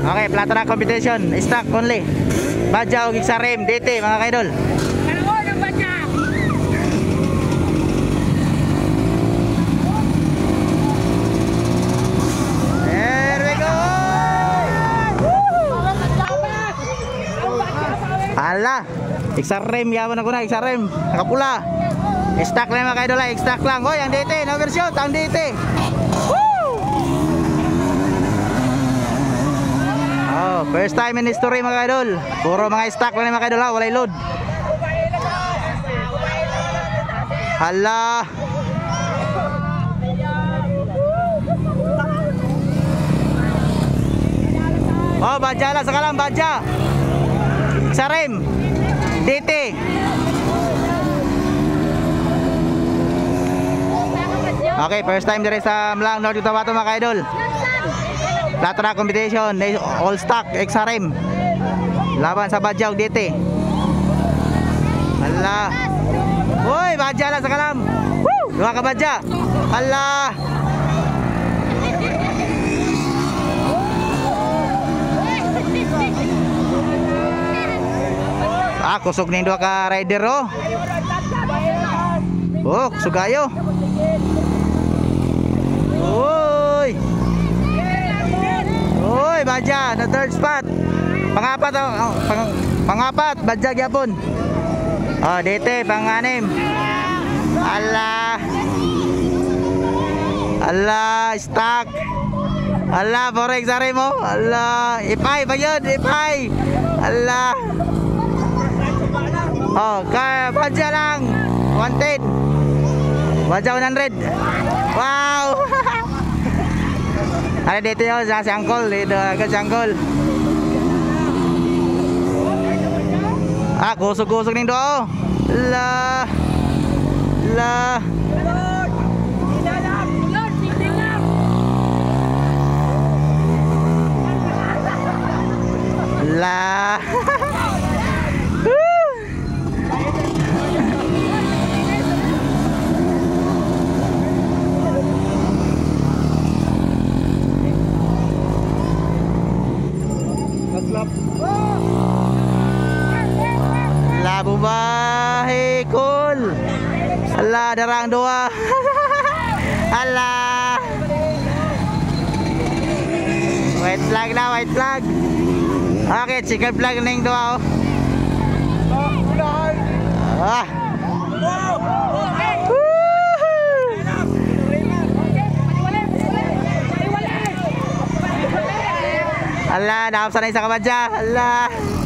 Okay, flat track competition, stock only. Badja o Gixarim, DT mga kaidol. There we go. Ala, Gixarim yaman ako na, Gixarim nakapula. Stock lang mga kaidol, stock lang. Hoy, ang DT, no overshoot, ang DT. Oh, first time in history mga kaidol. Puro mga stock lang mga kaidol, walay load. Hala. Oh, badja lang sakalang badja. Sarim. DT. Okay, first time dire sa Mlang North Cotabato mga kaidol. Flat track competition, all stock, XRM. Laban sa Badja ug DT. Hala. Hoy, Badja lang sa kalam. Woo! Duha ka Badja. Hala. Kusog ning duha ka rider oh. Oh, sugayo. Uy. Uy, Badja na third spot. Pangapat oh, pangapat Badja gyapon. Oh, DT pang-anim. Allah. Allah, stock. Allah, forex ari mo. Allah, ipay ba yun? Ipay. Allah. Oh, kaya Badja lang 110. Badja 100. Wow. Ada dito yun sa Uncle. Dito agad si Uncle. Kusog-kusog ning doon. La. La. La. Labo bahe cool. Allah darang dua. Allah. White flag na, white flag. Okay, chicken flag ning dua. Ah. Allah, naapsa na isa ka Badja. Allah.